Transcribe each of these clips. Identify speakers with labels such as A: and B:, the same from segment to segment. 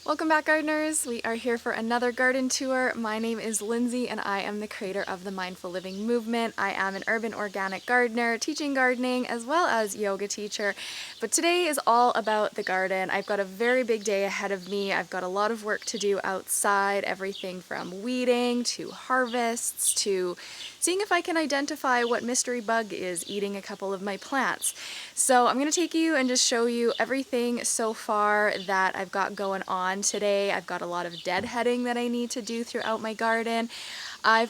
A: Welcome back, gardeners. We are here for another garden tour. My name is Lindsay and I am the creator of the Mindful Living Movement. I am an urban organic gardener, teaching gardening as well as yoga teacher. But today is all about the garden. I've got a very big day ahead of me. I've got a lot of work to do outside, everything from weeding to harvests to seeing if I can identify what mystery bug is eating a couple of my plants. So I'm going to take you and just show you everything so far that I've got going on today. I've got a lot of deadheading that I need to do throughout my garden. I'm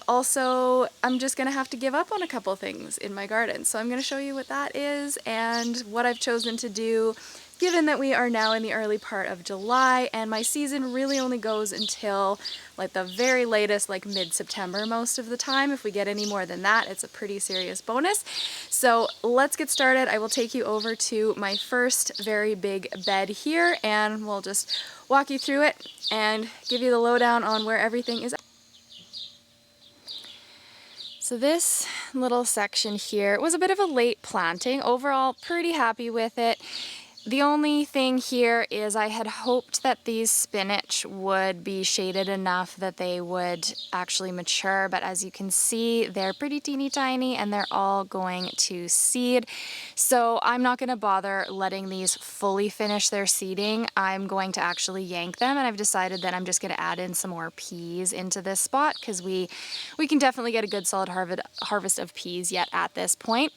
A: just going to have to give up on a couple things in my garden. So I'm going to show you what that is and what I've chosen to do, given that we are now in the early part of July and my season really only goes until like the very latest, like mid-September most of the time. If we get any more than that, it's a pretty serious bonus. So let's get started. I will take you over to my first very big bed here and we'll just walk you through it and give you the lowdown on where everything is. So this little section here was a bit of a late planting. Overall, pretty happy with it. The only thing here is I had hoped that these spinach would be shaded enough that they would actually mature, but as you can see, they're pretty teeny tiny and they're all going to seed. So I'm not going to bother letting these fully finish their seeding. I'm going to actually yank them, and I've decided that I'm just going to add in some more peas into this spot because we can definitely get a good solid harvest of peas yet at this point.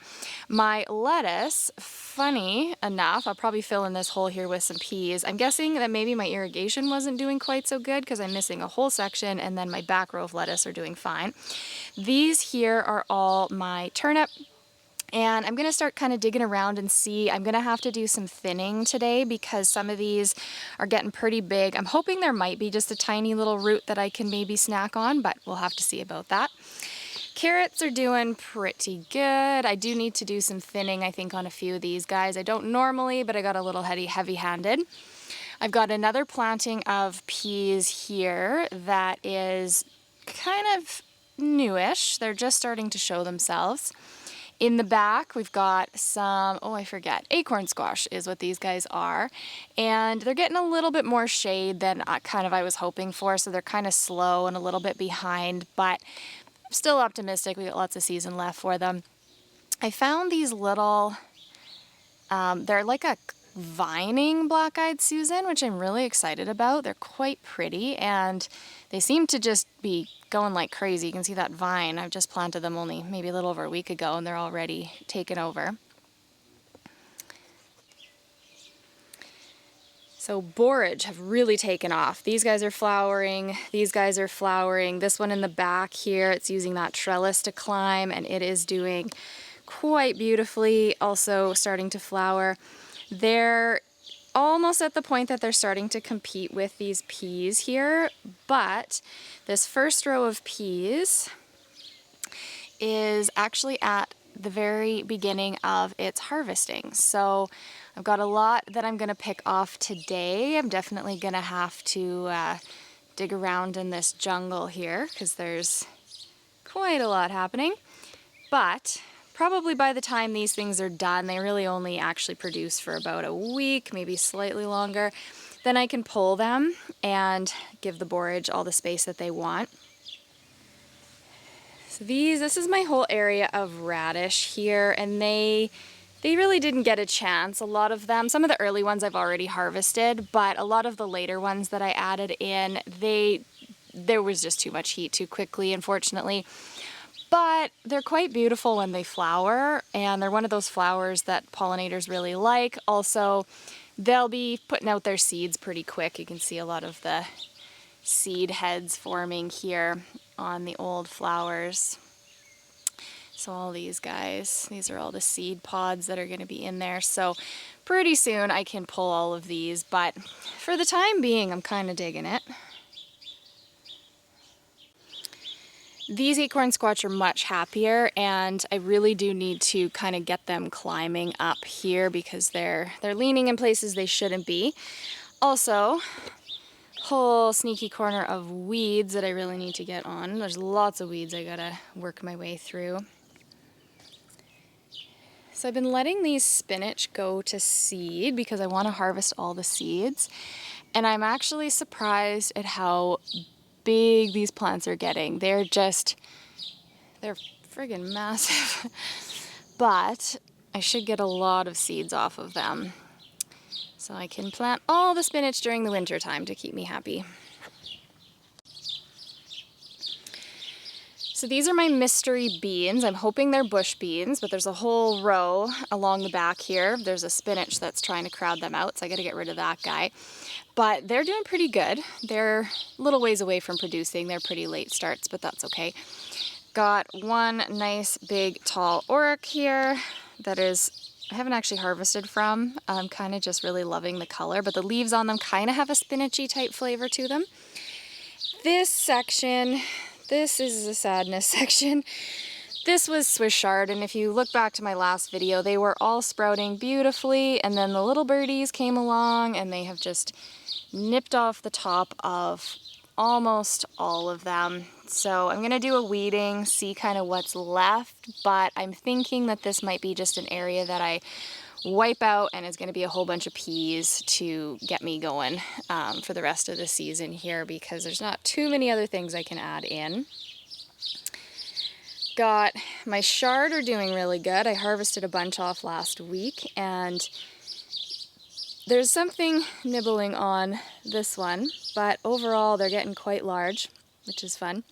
A: My lettuce, funny enough, I'll probably fill in this hole here with some peas. I'm guessing that maybe my irrigation wasn't doing quite so good because I'm missing a whole section, and then my back row of lettuce are doing fine. These here are all my turnip. And I'm going to start kind of digging around and see. I'm going to have to do some thinning today because some of these are getting pretty big. I'm hoping there might be just a tiny little root that I can maybe snack on, but we'll have to see about that. Carrots are doing pretty good. I do need to do some thinning, I think, on a few of these guys. I don't normally, but I got a little heavy-handed. I've got another planting of peas here that is kind of newish. They're just starting to show themselves. In the back, we've got some, acorn squash is what these guys are. And they're getting a little bit more shade than I was hoping for, so they're kind of slow and a little bit behind, but I'm still optimistic. We got lots of season left for them. I found these little, they're like a vining black-eyed Susan, which I'm really excited about. They're quite pretty, and they seem to just be going like crazy. You can see that vine. I've just planted them only maybe a little over a week ago, and they're already taken over. So borage have really taken off. These guys are flowering. These guys are flowering. This one in the back here, it's using that trellis to climb, and it is doing quite beautifully. Also starting to flower. They're almost at the point that they're starting to compete with these peas here, but this first row of peas is actually at the very beginning of its harvesting. So I've got a lot that I'm going to pick off today. I'm definitely going to have to dig around in this jungle here because there's quite a lot happening, but probably by the time these things are done, they really only actually produce for about a week, maybe slightly longer. Then I can pull them and give the borage all the space that they want. So this is my whole area of radish here, and they really didn't get a chance. A lot of them, some of the early ones I've already harvested, but a lot of the later ones that I added in, there was just too much heat too quickly, unfortunately. But they're quite beautiful when they flower, and they're one of those flowers that pollinators really like. Also, they'll be putting out their seeds pretty quick. You can see a lot of the seed heads forming here on the old flowers. So all these guys, these are all the seed pods that are going to be in there. So pretty soon I can pull all of these, but for the time being, I'm kind of digging it. These acorn squash are much happier, and I really do need to kind of get them climbing up here because they're leaning in places they shouldn't be. Also, whole sneaky corner of weeds that I really need to get on. There's lots of weeds I gotta work my way through. So I've been letting these spinach go to seed because I want to harvest all the seeds. And I'm actually surprised at how big these plants are getting. They're friggin' massive. But I should get a lot of seeds off of them. So I can plant all the spinach during the winter time to keep me happy. So these are my mystery beans. I'm hoping they're bush beans, but there's a whole row along the back here. There's a spinach that's trying to crowd them out, so I gotta get rid of that guy. But they're doing pretty good. They're a little ways away from producing. They're pretty late starts, but that's okay. Got one nice big tall oric here that I haven't actually harvested from. I'm kind of just really loving the color, but the leaves on them kind of have a spinachy type flavor to them. This section, this is a sadness section. This was Swiss chard, and if you look back to my last video, they were all sprouting beautifully, and then the little birdies came along and they have just nipped off the top of almost all of them. So I'm gonna do a weeding, see kind of what's left, but I'm thinking that this might be just an area that I wipe out and is gonna be a whole bunch of peas to get me going for the rest of the season here, because there's not too many other things I can add in. Got my chard are doing really good. I harvested a bunch off last week, and there's something nibbling on this one, but overall they're getting quite large, which is fun.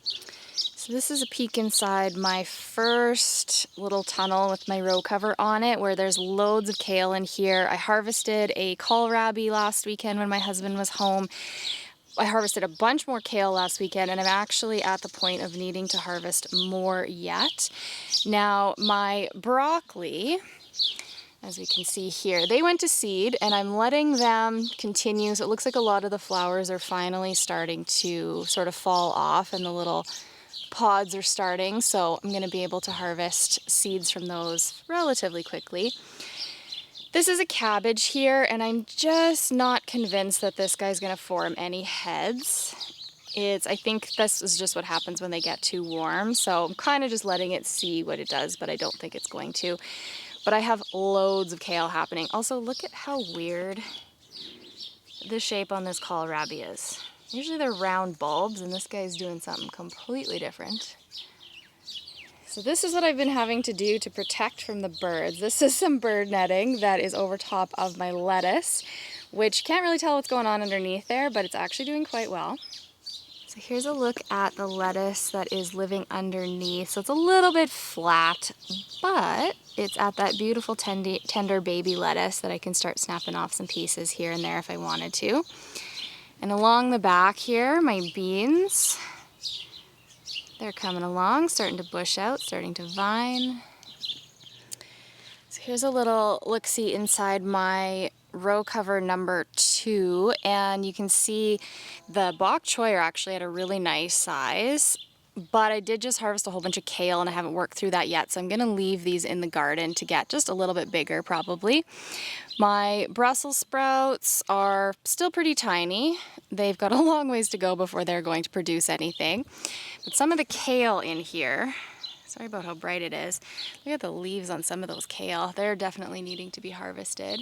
A: So this is a peek inside my first little tunnel with my row cover on it, where there's loads of kale in here. I harvested a kohlrabi last weekend when my husband was home. I harvested a bunch more kale last weekend, and I'm actually at the point of needing to harvest more yet. Now, my broccoli, as we can see here, they went to seed, and I'm letting them continue. So it looks like a lot of the flowers are finally starting to sort of fall off, and the little pods are starting. So I'm going to be able to harvest seeds from those relatively quickly. This is a cabbage here, and I'm just not convinced that this guy's going to form any heads. I think this is just what happens when they get too warm. So I'm kind of just letting it see what it does, but I don't think it's going to. But I have loads of kale happening. Also, look at how weird the shape on this kohlrabi is. Usually they're round bulbs, and this guy's doing something completely different. So this is what I've been having to do to protect from the birds. This is some bird netting that is over top of my lettuce, which can't really tell what's going on underneath there, but it's actually doing quite well. So here's a look at the lettuce that is living underneath. So it's a little bit flat, but it's at that beautiful tender baby lettuce that I can start snapping off some pieces here and there if I wanted to. And along the back here, my beans, they're coming along, starting to bush out, starting to vine. So here's a little look-see inside my row cover number 2, and you can see the bok choy are actually at a really nice size, but I did just harvest a whole bunch of kale and I haven't worked through that yet, so I'm gonna leave these in the garden to get just a little bit bigger probably. My Brussels sprouts are still pretty tiny. They've got a long ways to go before they're going to produce anything. But some of the kale in here, sorry about how bright it is. Look at the leaves on some of those kale. They're definitely needing to be harvested,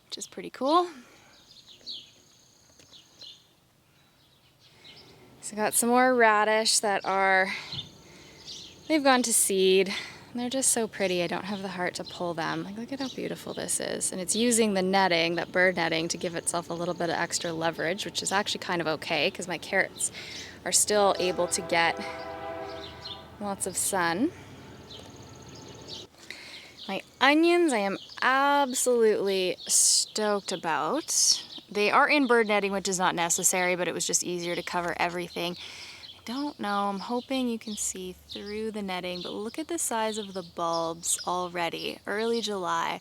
A: which is pretty cool. So I got some more radish they've gone to seed. And they're just so pretty. I don't have the heart to pull them. Like, look at how beautiful this is. And it's using the netting, that bird netting, to give itself a little bit of extra leverage, which is actually kind of okay because my carrots are still able to get lots of sun. My onions I am absolutely stoked about. They are in bird netting, which is not necessary, but it was just easier to cover everything. I don't know, I'm hoping you can see through the netting, but look at the size of the bulbs already. Early July,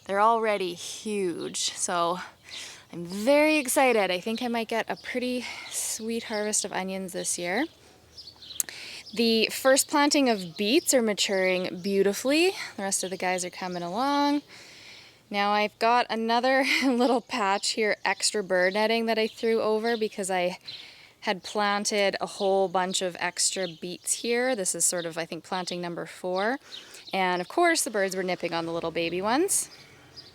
A: they're already huge. So I'm very excited. I think I might get a pretty sweet harvest of onions this year. The first planting of beets are maturing beautifully. The rest of the guys are coming along. Now I've got another little patch here, extra bird netting that I threw over because I had planted a whole bunch of extra beets here. This is sort of, I think, planting number 4. And of course the birds were nipping on the little baby ones.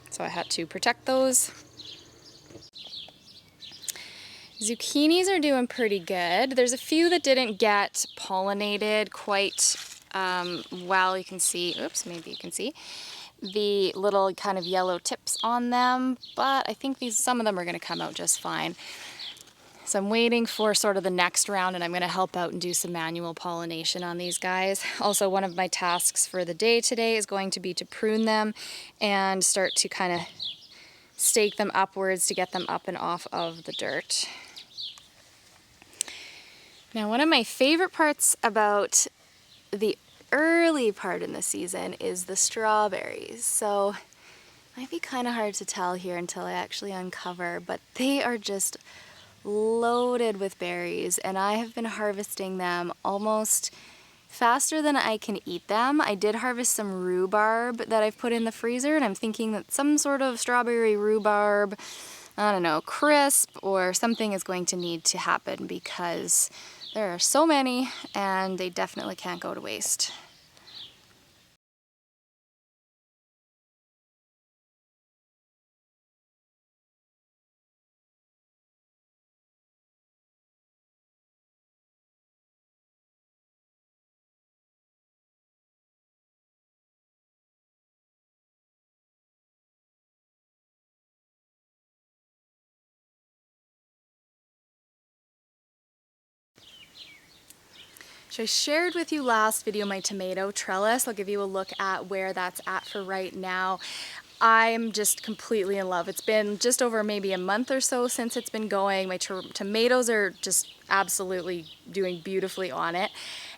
A: So I had to protect those. Zucchinis are doing pretty good. There's a few that didn't get pollinated quite well. You can see, oops, maybe you can see the little kind of yellow tips on them, but I think some of them are going to come out just fine. So I'm waiting for sort of the next round, and I'm going to help out and do some manual pollination on these guys. Also, one of my tasks for the day today is going to be to prune them and start to kind of stake them upwards to get them up and off of the dirt. Now, one of my favorite parts about the early part in the season is the strawberries. So it might be kind of hard to tell here until I actually uncover, but they are just loaded with berries, and I have been harvesting them almost faster than I can eat them. I did harvest some rhubarb that I've put in the freezer, and I'm thinking that some sort of strawberry rhubarb, I don't know, crisp or something is going to need to happen because there are so many and they definitely can't go to waste. So I shared with you last video my tomato trellis. I'll give you a look at where that's at for right now. I'm just completely in love. It's been just over maybe a month or so since it's been going. My tomatoes are just absolutely doing beautifully on it.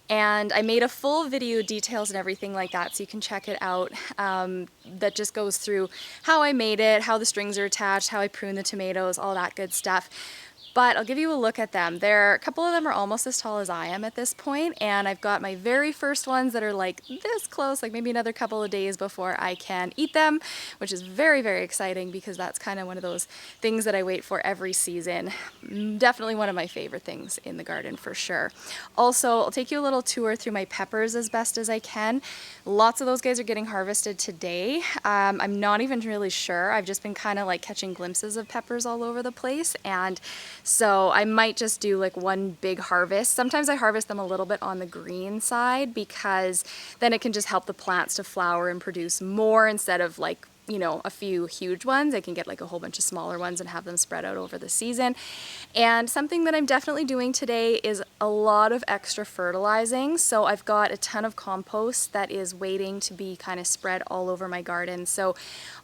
A: And I made a full video, details and everything like that, so you can check it out. That just goes through how I made it, how the strings are attached, how I prune the tomatoes, all that good stuff. But I'll give you a look at them. A couple of them are almost as tall as I am at this point, and I've got my very first ones that are like this close, like maybe another couple of days before I can eat them, which is very, very exciting because that's kind of one of those things that I wait for every season. Definitely one of my favorite things in the garden for sure. Also, I'll take you a little tour through my peppers as best as I can. Lots of those guys are getting harvested today. I'm not even really sure. I've just been kind of like catching glimpses of peppers all over the place, and so I might just do like one big harvest. Sometimes I harvest them a little bit on the green side because then it can just help the plants to flower and produce more instead of like, you know, a few huge ones. I can get like a whole bunch of smaller ones and have them spread out over the season. And something that I'm definitely doing today is a lot of extra fertilizing. So I've got a ton of compost that is waiting to be kind of spread all over my garden. So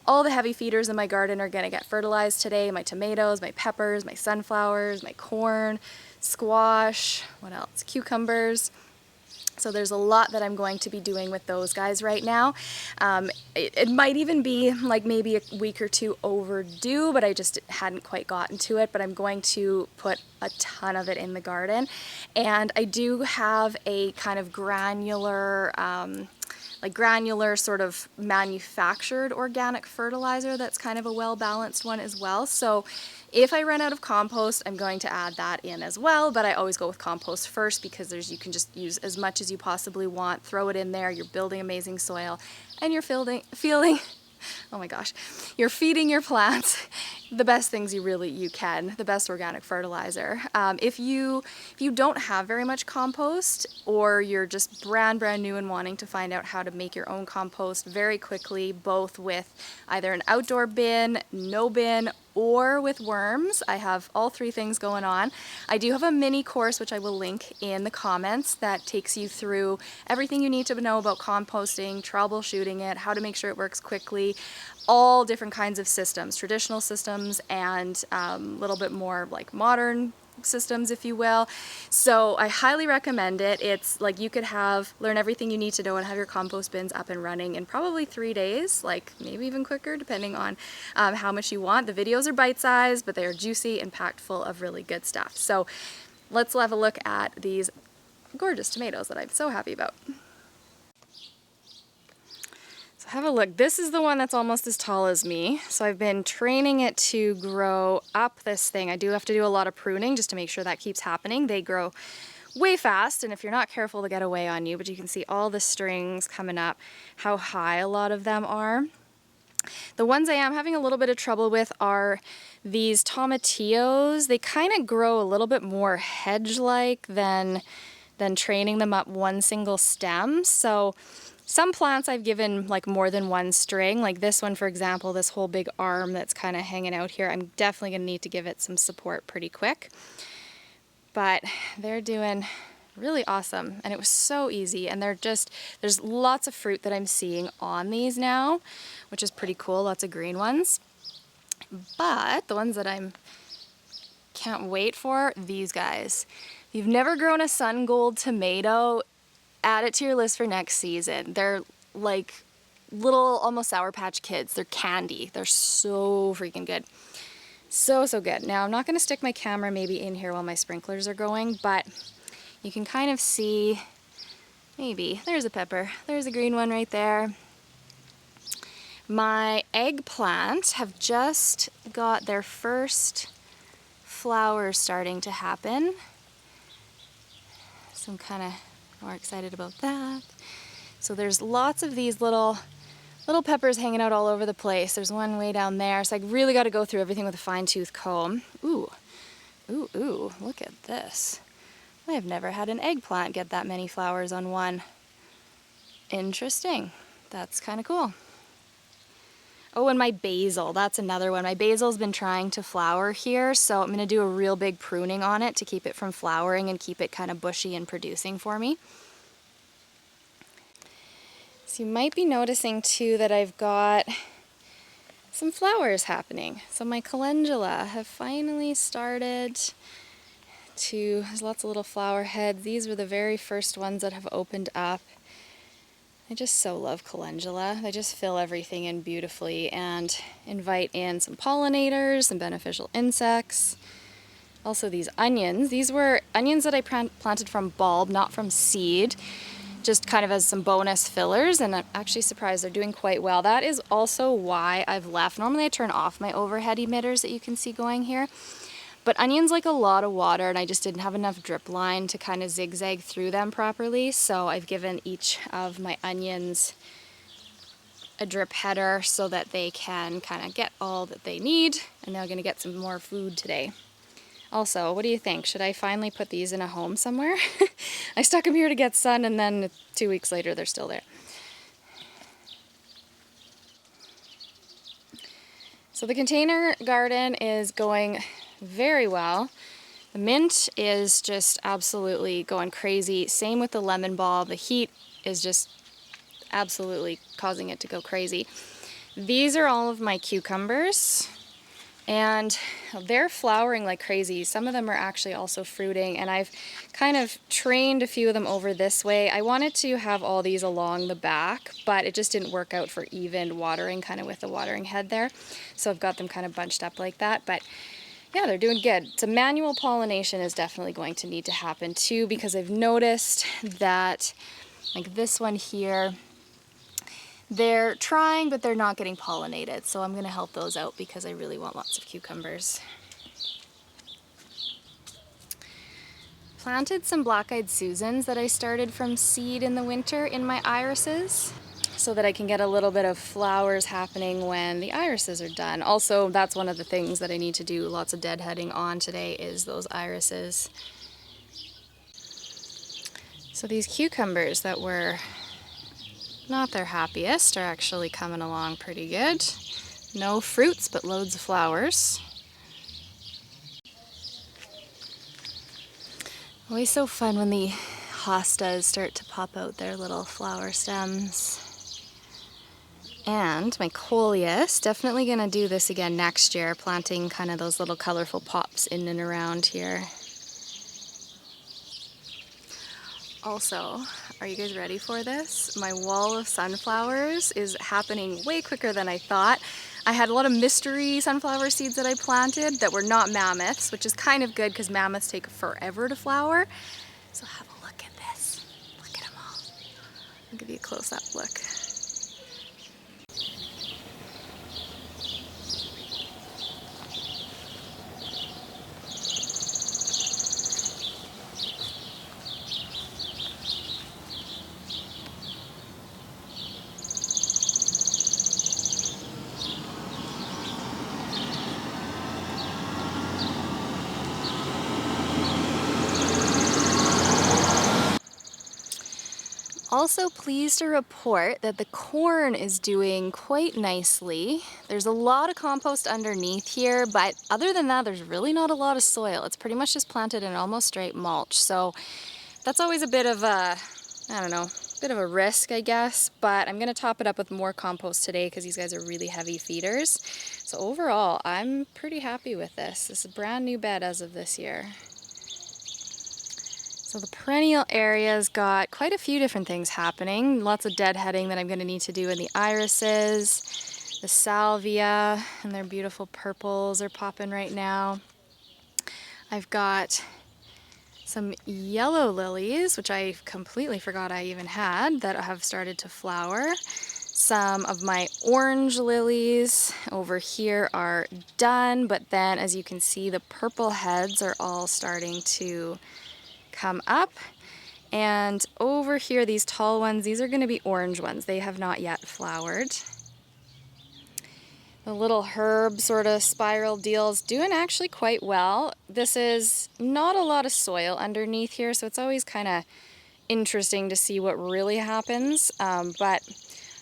A: all the heavy feeders in my garden are going to get fertilized today. My tomatoes, my peppers, my sunflowers, my corn, squash, what else? Cucumbers. So there's a lot that I'm going to be doing with those guys right now. It might even be like maybe a week or two overdue, but I just hadn't quite gotten to it. But I'm going to put a ton of it in the garden. And I do have a kind of granular sort of manufactured organic fertilizer that's kind of a well-balanced one as well. So if I run out of compost, I'm going to add that in as well, but I always go with compost first because you can just use as much as you possibly want, throw it in there, you're building amazing soil, and you're oh my gosh, you're feeding your plants the best things you can, the best organic fertilizer. If you don't have very much compost, or you're just brand new and wanting to find out how to make your own compost very quickly, both with either an outdoor bin, no bin, or with worms, I have all three things going on. I do have a mini course, which I will link in the comments, that takes you through everything you need to know about composting, troubleshooting it, how to make sure it works quickly, all different kinds of systems, traditional systems and a little bit more like modern systems, if you will. So I highly recommend it. It's like you could learn everything you need to know and have your compost bins up and running in probably 3 days, like maybe even quicker depending on how much you want. The videos are bite-sized, but they are juicy and packed full of really good stuff. So let's have a look at these gorgeous tomatoes that I'm so happy about. Have a look. This is the one that's almost as tall as me. So I've been training it to grow up this thing. I do have to do a lot of pruning just to make sure that keeps happening. They grow way fast, and if you're not careful, they'll get away on you, but you can see all the strings coming up, how high a lot of them are. The ones I am having a little bit of trouble with are these tomatillos. They kind of grow a little bit more hedge-like than training them up one single stem. So some plants I've given like more than one string, like this one, for example, this whole big arm that's kind of hanging out here. I'm definitely going to need to give it some support pretty quick. But they're doing really awesome, and it was so easy, and there's lots of fruit that I'm seeing on these now, which is pretty cool, lots of green ones. But the ones that I can't wait for, these guys. If you've never grown a sun gold tomato, add it to your list for next season. They're like little almost Sour Patch Kids. They're candy. They're so freaking good. So good. Now I'm not going to stick my camera maybe in here while my sprinklers are going, but you can kind of see, maybe, there's a pepper, there's a green one right there. My eggplant have just got their first flowers starting to happen. So I'm kind of more excited about that. So there's lots of these little peppers hanging out all over the place. There's one way down there, so I really got to go through everything with a fine-tooth comb. Ooh, look at this. I have never had an eggplant get that many flowers on one. Interesting. That's kind of cool. Oh, and my basil, that's another one. My basil's been trying to flower here, so I'm going to do a real big pruning on it to keep it from flowering and keep it kind of bushy and producing for me. So you might be noticing too that I've got some flowers happening. So my calendula have finally started to, there's lots of little flower heads. These were the very first ones that have opened up. I just so love calendula. They just fill everything in beautifully and invite in some pollinators, some beneficial insects. Also these onions. These were onions that I planted from bulb, not from seed, just kind of as some bonus fillers, and I'm actually surprised they're doing quite well. That is also why I've left. Normally I turn off my overhead emitters that you can see going here. But onions like a lot of water, and I just didn't have enough drip line to kind of zigzag through them properly, so I've given each of my onions a drip header so that they can kind of get all that they need, and they're going to get some more food today. Also, what do you think? Should I finally put these in a home somewhere? I stuck them here to get sun, and then 2 weeks later they're still there. So the container garden is going very well. The mint is just absolutely going crazy. Same with the lemon bulb. The heat is just absolutely causing it to go crazy. These are all of my cucumbers, and they're flowering like crazy. Some of them are actually also fruiting, and I've kind of trained a few of them over this way. I wanted to have all these along the back, but it just didn't work out for even watering, kind of with the watering head there. So I've got them kind of bunched up like that, but yeah, they're doing good. So manual pollination is definitely going to need to happen too, because I've noticed that, like this one here, they're trying, but they're not getting pollinated. So I'm going to help those out because I really want lots of cucumbers. Planted some black-eyed Susans that I started from seed in the winter in my irises, so that I can get a little bit of flowers happening when the irises are done. Also, that's one of the things that I need to do lots of deadheading on today, is those irises. So these cucumbers that were not their happiest are actually coming along pretty good. No fruits, but loads of flowers. Always so fun when the hostas start to pop out their little flower stems. And my coleus, definitely going to do this again next year, planting kind of those little colorful pops in and around here. Also, are you guys ready for this? My wall of sunflowers is happening way quicker than I thought. I had a lot of mystery sunflower seeds that I planted that were not mammoths, which is kind of good because mammoths take forever to flower. So have a look at this. Look at them all. I'll give you a close-up look. Also pleased to report that the corn is doing quite nicely. There's a lot of compost underneath here, but other than that, there's really not a lot of soil. It's pretty much just planted in almost straight mulch. So that's always a bit of a, I don't know, bit of a risk, I guess, but I'm gonna top it up with more compost today because these guys are really heavy feeders. So overall, I'm pretty happy with this. This is a brand new bed as of this year. So the perennial area's got quite a few different things happening. Lots of deadheading that I'm going to need to do in the irises, the salvia, and their beautiful purples are popping right now. I've got some yellow lilies, which I completely forgot I even had, that have started to flower. Some of my orange lilies over here are done, but then as you can see, the purple heads are all starting to come up. And over here, these tall ones, these are going to be orange ones. They have not yet flowered. The little herb sort of spiral deal's doing actually quite well. This is not a lot of soil underneath here, so it's always kind of interesting to see what really happens, but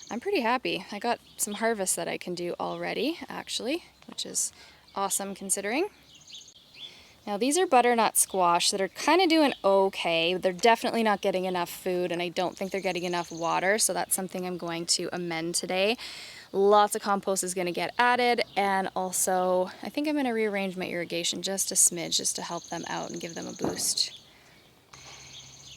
A: I'm pretty happy. I got some harvests that I can do already, actually, which is awesome considering. Now these are butternut squash that are kind of doing okay. They're definitely not getting enough food, and I don't think they're getting enough water, so that's something I'm going to amend today. Lots of compost is going to get added, and also I think I'm going to rearrange my irrigation just a smidge just to help them out and give them a boost.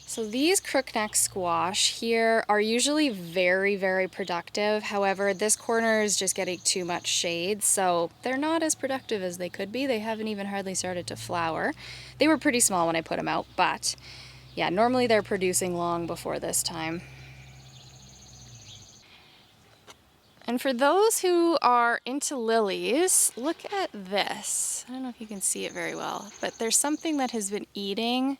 A: So these crookneck squash here are usually very, very productive. However, this corner is just getting too much shade, so they're not as productive as they could be. They haven't even hardly started to flower. They were pretty small when I put them out, but yeah, normally they're producing long before this time. And for those who are into lilies, look at this. I don't know if you can see it very well, but there's something that has been eating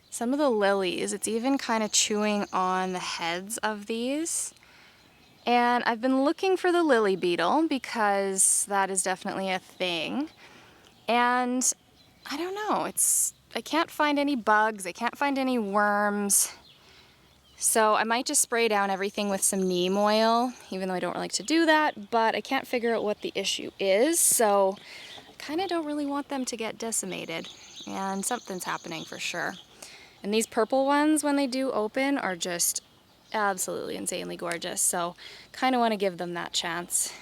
A: some of the lilies. It's even kind of chewing on the heads of these. And I've been looking for the lily beetle because that is definitely a thing. And I don't know, I can't find any bugs, I can't find any worms. So I might just spray down everything with some neem oil, even though I don't like to do that, but I can't figure out what the issue is. So I kind of don't really want them to get decimated, and something's happening for sure. And these purple ones, when they do open, are just absolutely insanely gorgeous. So kind of want to give them that chance.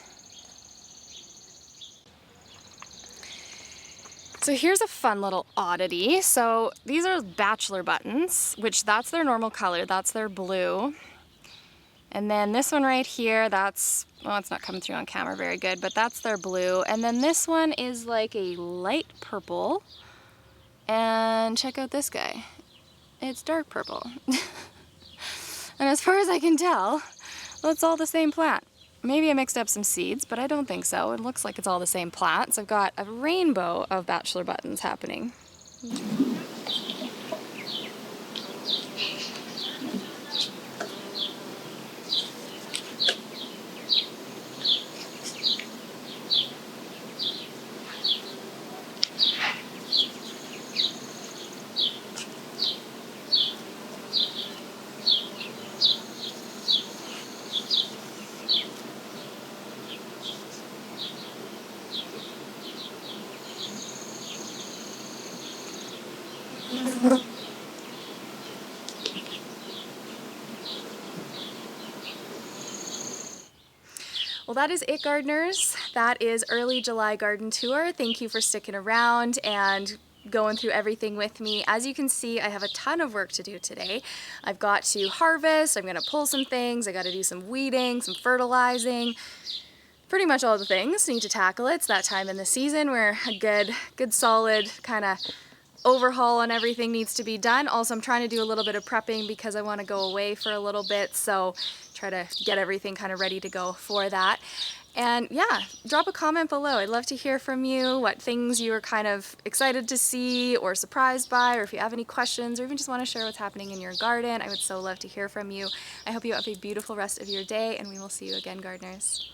A: So here's a fun little oddity. So these are bachelor buttons, which that's their normal color. That's their blue. And then this one right here, that's, well, it's not coming through on camera very good, but that's their blue. And then this one is like a light purple. And check out this guy. It's dark purple. And as far as I can tell, well, it's all the same plant. Maybe I mixed up some seeds, but I don't think so. It looks like it's all the same plant. So I've got a rainbow of bachelor buttons happening. Well, that is it, gardeners. That is early July garden tour. Thank you for sticking around and going through everything with me. As you can see, I have a ton of work to do today. I've got to harvest, I'm gonna pull some things, I gotta do some weeding, some fertilizing, pretty much all the things. Need to tackle it. It's that time in the season where a good solid kind of overhaul on everything needs to be done. Also, I'm trying to do a little bit of prepping because I want to go away for a little bit, so try to get everything kind of ready to go for that. And yeah, drop a comment below. I'd love to hear from you, what things you were kind of excited to see or surprised by, or if you have any questions or even just want to share what's happening in your garden. I would so love to hear from you. I hope you have a beautiful rest of your day, and we will see you again, gardeners.